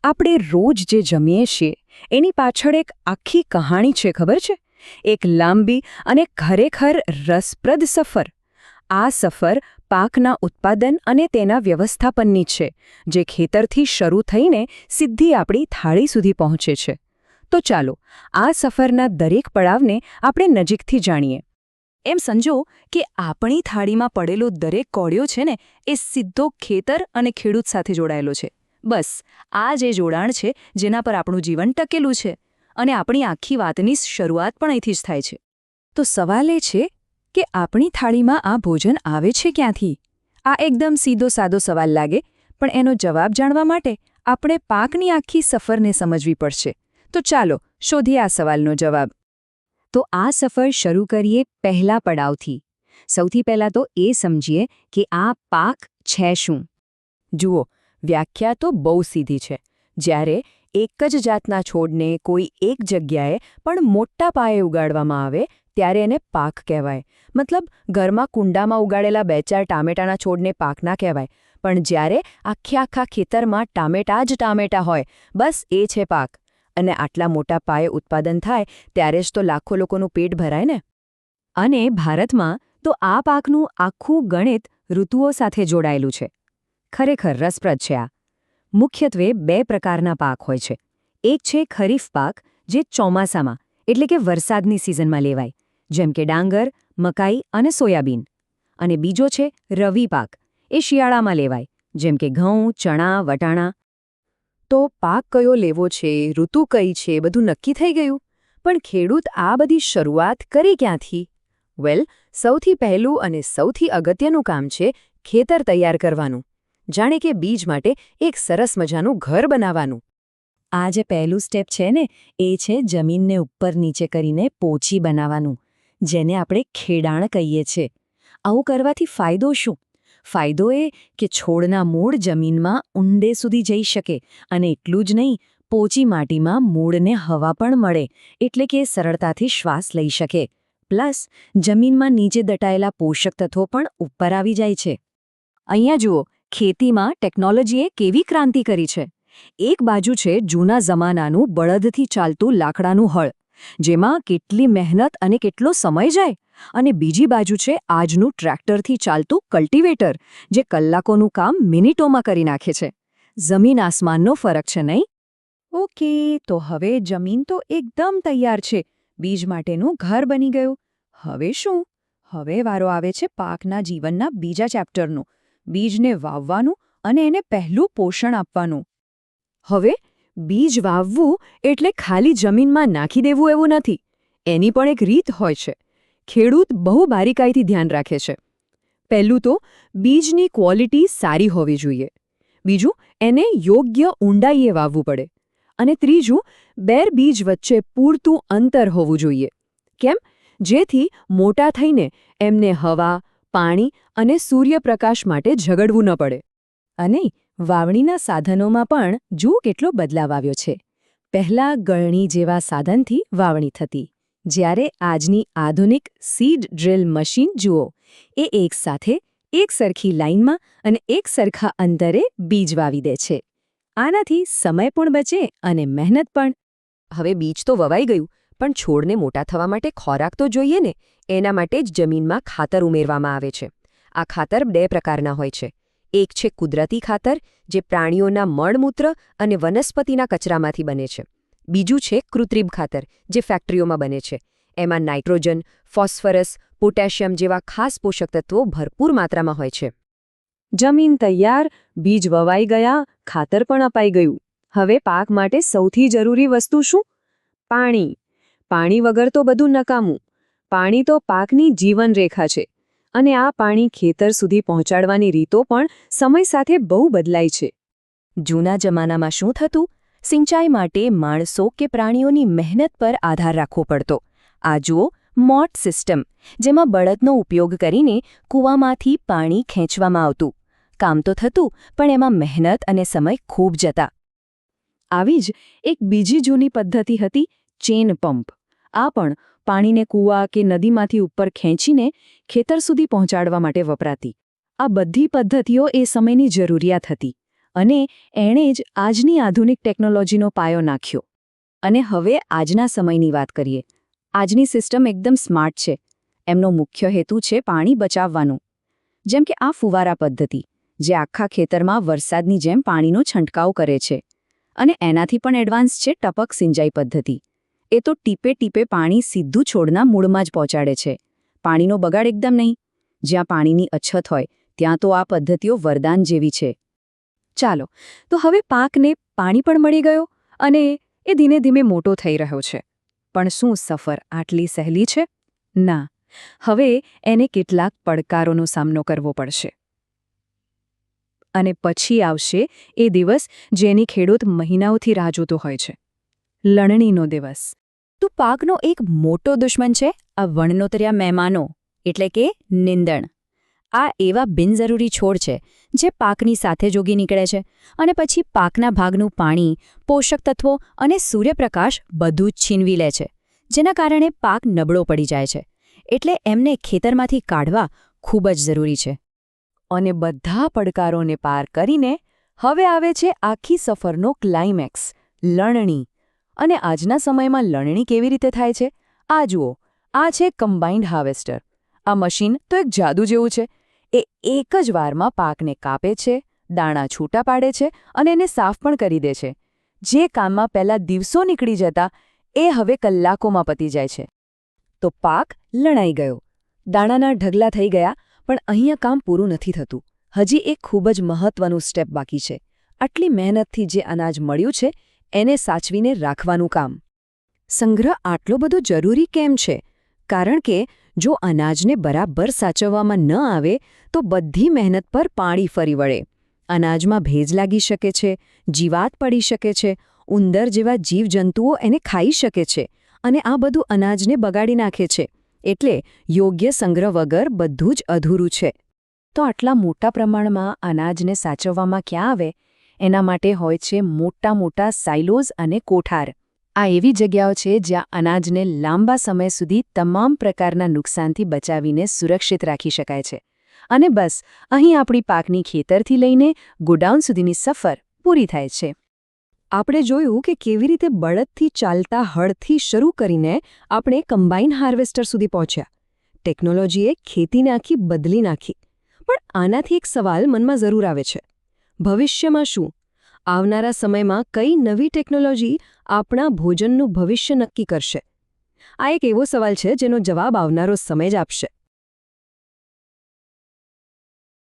આપણે રોજ જે જમીએ છીએ એની પાછળ એક આખી કહાણી છે, ખબર છે? એક લાંબી અને ખરેખર રસપ્રદ સફર. આ સફર પાકના ઉત્પાદન અને તેના વ્યવસ્થાપનની છે, જે ખેતરથી શરૂ થઈને સીધી આપણી થાળી સુધી પહોંચે છે. તો ચાલો આ સફરના દરેક પડાવને આપણે નજીકથી જાણીએ. એમ સમજો કે આપણી થાળીમાં પડેલો દરેક કોળિયો છે ને, એ સીધો ખેતર અને ખેડૂત સાથે જોડાયેલો છે. બસ આ જે જોડાણ છે જેના પર આપણું જીવન ટકેલું છે, અને આપણી આખી વાતની શરૂઆત પણ અહીંથી જ થાય છે. તો સવાલ એ છે કે આપણી થાળીમાં આ ભોજન આવે છે ક્યાંથી? આ એકદમ સીધો સાદો સવાલ લાગે, પણ એનો જવાબ જાણવા માટે આપણે પાકની આખી સફરને સમજવી પડશે. તો ચાલો શોધીએ આ સવાલનો જવાબ. તો આ સફર શરૂ કરીએ પહેલા પડાવથી. સૌથી પહેલાં તો એ સમજીએ કે આ પાક છે શું. જુઓ, વ્યાખ્યા તો બહુ સીધી છે. જ્યારે એક જ જાતના છોડને કોઈ એક જગ્યાએ પણ મોટા પાયે ઉગાડવામાં આવે ત્યારે એને પાક કહેવાય. મતલબ ઘરમાં કુંડામાં ઉગાડેલા 2-4 ટામેટાના છોડને પાક ના કહેવાય, પણ જ્યારે આખા ખેતરમાં ટામેટા જ ટામેટા હોય, બસ એ છે પાક. અને આટલા મોટા પાયે ઉત્પાદન થાય ત્યારે જ તો લાખો લોકોનું પેટ ભરાય ને. અને ભારતમાં તો આ પાકનું આખું ગણિત ઋતુઓ સાથે જોડાયેલું છે. ખરેખર રસપ્રદ છે આ. મુખ્યત્વે 2 પ્રકારના પાક હોય છે. એક છે ખરીફ પાક, જે ચોમાસામાં એટલે કે વરસાદની સિઝનમાં લેવાય, જેમ કે ડાંગર, મકાઈ અને સોયાબીન. અને બીજો છે રવિ પાક, એ શિયાળામાં લેવાય, જેમ કે ઘઉં, ચણા, વટાણા. તો પાક કયો લેવો છે, ઋતુ કઈ છે, બધું નક્કી થઈ ગયું. પણ ખેડૂત આ બધી શરૂઆત કરે ક્યાંથી? વેલ, સૌથી પહેલું અને સૌથી અગત્યનું કામ છે ખેતર તૈયાર કરવાનું. જાણે કે બીજ માટે એક સરસ મજાનું ઘર બનાવવાનું. આ જે પહેલું સ્ટેપ છે ને, એ છે જમીનને ઉપર નીચે કરીને પોચી બનાવવાનું, જેને આપણે ખેડાણ કહીએ છીએ. આવું કરવાથી ફાયદો શું? ફાયદો એ કે છોડના મૂળ જમીનમાં ઊંડે સુધી જઈ શકે, અને એટલું જ નહીં, પોચી માટીમાં મૂળને હવા પણ મળે, એટલે કે સરળતાથી શ્વાસ લઈ શકે. પ્લસ જમીનમાં નીચે દટાયેલા પોષક તત્વો પણ ઉપર આવી જાય છે. અહીંયા જુઓ, ખેતીમાં ટેકનોલોજીએ કેવી ક્રાંતિ કરી છે. એક બાજુ છે જૂના જમાનાનું બળદથી ચાલતું લાકડાનું હળ, જેમાં કેટલી મહેનત અને કેટલો સમય જાય, અને બીજી બાજુ છે આજનું ટ્રેક્ટરથી ચાલતું કલ્ટિવેટર, જે કલાકોનું કામ મિનિટોમાં કરી નાખે છે. જમીન આસમાનનો ફરક છે, નહીં? ઓકે, તો હવે જમીન તો એકદમ તૈયાર છે, બીજ માટેનું ઘર બની ગયું. હવે શું? હવે વારો આવે છે પાકના જીવનના બીજા ચેપ્ટરનો, બીજને વાવવાનું અને એને પહેલું પોષણ આપવાનું. હવે બીજ વાવવું એટલે ખાલી જમીનમાં નાખી દેવું એવું નથી. એની પણ એક રીત હોય છે. ખેડૂત બહુ બારીકાઈથી ધ્યાન રાખે છે. પહેલું તો બીજની ક્વોલિટી સારી હોવી જોઈએ. બીજું, એને યોગ્ય ઊંડાઈએ વાવવું પડે. અને ત્રીજું, 2 બીજ વચ્ચે પૂરતું અંતર હોવું જોઈએ. કેમ? જેથી મોટા થઈને એમને હવા, પાણી અને સૂર્યપ્રકાશ માટે ઝઘડવું ન પડે. અને વાવણીના સાધનોમાં પણ જુઓ કેટલો બદલાવ આવ્યો છે. પહેલાં ગળણી જેવા સાધનથી વાવણી થતી, જ્યારે આજની આધુનિક સીડ ડ્રિલ મશીન જુઓ, એ એકસાથે એક સરખી લાઇનમાં અને એક સરખા અંતરે બીજ વાવી દે છે. આનાથી સમય પણ બચે અને મહેનત પણ. હવે બીજ તો વવાઈ ગયું, પણ છોડને મોટા થવા માટે ખોરાક તો જોઈએ ને. એના માટે જ જમીનમાં ખાતર ઉમેરવામાં આવે છે. આ ખાતર 2 પ્રકારના હોય છે. એક છે કુદરતી ખાતર, જે પ્રાણીઓના મળમૂત્ર અને વનસ્પતિના કચરામાંથી બને છે. બીજું છે કૃત્રિમ ખાતર, જે ફેક્ટરીઓમાં બને છે. એમાં નાઇટ્રોજન, ફોસ્ફરસ, પોટેશિયમ જેવા ખાસ પોષક તત્વો ભરપૂર માત્રામાં હોય છે. જમીન તૈયાર, બીજ વવાઈ ગયા, ખાતર પણ અપાઈ ગયું. હવે પાક માટે સૌથી જરૂરી વસ્તુ શું? પાણી. પાણી વગર તો બધું નકામું. પાણી તો પાકની જીવનરેખા છે. અને આ પાણી ખેતર સુધી પહોંચાડવાની રીતો પણ સમય સાથે બહુ બદલાઈ છે. જૂના જમાનામાં શું થતું? સિંચાઈ માટે માણસો કે પ્રાણીઓની મહેનત પર આધાર રાખવો પડતો. આ જુઓ, મોટ સિસ્ટમ, જેમાં બળદનો ઉપયોગ કરીને કૂવામાંથી પાણી ખેંચવામાં આવતું. કામ તો થતું, પણ એમાં મહેનત અને સમય ખૂબ જતા. આવી જ એક બીજી જૂની પદ્ધતિ હતી ચેન પંપ. આ પણ પાણીને કૂવા કે નદીમાંથી ઉપર ખેંચીને ખેતર સુધી પહોંચાડવા માટે વપરાતી. આ બધી પદ્ધતિઓ એ સમયની જરૂરિયાત હતી, અને એણે જ આજની આધુનિક ટેકનોલોજીનો પાયો નાખ્યો. અને હવે આજના સમયની વાત કરીએ. આજની સિસ્ટમ એકદમ સ્માર્ટ છે. એમનો મુખ્ય હેતુ છે પાણી બચાવવાનો. જેમ કે આ ફુવારા પદ્ધતિ, જે આખા ખેતરમાં વરસાદની જેમ પાણીનો છંટકાવ કરે છે. અને એનાથી પણ એડવાન્સ છે ટપક સિંચાઈ પદ્ધતિ. એ તો ટીપે ટીપે પાણી સીધું છોડના મૂળમાં જ પહોંચાડે છે. પાણીનો બગાડ એકદમ નહીં. જ્યાં પાણીની અછત હોય ત્યાં તો આ પદ્ધતિઓ વરદાન જેવી છે. ચાલો, તો હવે પાકને પાણી પણ મળી ગયો અને એ ધીમે ધીમે મોટો થઈ રહ્યો છે. પણ શું સફર આટલી સહેલી છે? ના. હવે એને કેટલાક પડકારોનો સામનો કરવો પડશે. અને પછી આવશે એ દિવસ જેની ખેડૂત મહિનાઓથી રાહ જોતો હોય છે. લણણીનો દિવસ. તો પાકનો એક મોટો દુશ્મન છે આ વણનોતર્યા મહેમાનો, એટલે કે નીંદણ. આ એવા બિનજરૂરી છોડ છે જે પાકની સાથે જોગી નીકળે છે અને પછી પાકના ભાગનું પાણી, પોષક તત્વો અને સૂર્યપ્રકાશ બધું જ છીનવી લે છે, જેના કારણે પાક નબળો પડી જાય છે. એટલે એમને ખેતરમાંથી કાઢવા ખૂબ જ જરૂરી છે. અને બધા પડકારોને પાર કરીને હવે આવે છે આખી સફરનો ક્લાઇમેક્સ, લણણી. અને આજના સમયમાં લણણી કેવી રીતે થાય છે? આ જુઓ, આ છે કમ્બાઇન્ડ હાર્વેસ્ટર. આ મશીન તો એક જાદુ જેવું છે. એ એક જ વારમાં પાકને કાપે છે, દાણા છૂટા પાડે છે અને એને સાફ પણ કરી દે છે. જે કામમાં પહેલા દિવસો નીકળી જતા, એ હવે કલાકોમાં પતી જાય છે. તો પાક લણાઈ ગયો, દાણાના ઢગલા થઈ ગયા. પણ અહીંયા કામ પૂરું નથી થતું. હજી એક ખૂબ જ મહત્વનું સ્ટેપ બાકી છે. આટલી મહેનતથી જે અનાજ મળ્યું છે એને સાચવીને રાખવાનું કામ. સંગ્રહ આટલો બધો જરૂરી કેમ છે? કારણ કે જો અનાજને બરાબર સાચવવામાં ન આવે તો બધી મહેનત પર પાણી ફરી વળે. અનાજમાં ભેજ લાગી શકે છે, જીવાત પડી શકે છે, ઉંદર જેવા જીવજંતુઓ એને ખાઈ શકે છે અને આ બધું અનાજને બગાડી નાખે છે. એટલે યોગ્ય સંગ્રહ વગર બધું જ અધૂરું છે. તો આટલા મોટા પ્રમાણમાં અનાજને સાચવવામાં ક્યાં આવે? એના માટે હોય છે મોટા મોટા સાઇલોઝ અને કોઠાર. આ એવી જગ્યાઓ છે જ્યાં અનાજને લાંબા સમય સુધી તમામ પ્રકારના નુકસાનથી બચાવીને સુરક્ષિત રાખી શકાય છે. અને બસ અહીં આપણી પાકની ખેતરથી લઈને ગોડાઉન સુધીની સફર પૂરી થાય છે. આપણે જોયું કે કેવી રીતે બળદથી ચાલતા હળથી શરૂ કરીને આપણે કમ્બાઇન હાર્વેસ્ટર સુધી પહોંચ્યા. ટેકનોલોજીએ ખેતીને આખી બદલી નાખી. પણ આનાથી એક સવાલ મનમાં જરૂર આવે છે. ભવિષ્યમાં શું? આવનારા સમયમાં કઈ નવી ટેકનોલોજી આપણા ભોજનનું ભવિષ્ય નક્કી કરશે? આ એક એવો સવાલ છે જેનો જવાબ આવનારો સમય જ આપશે.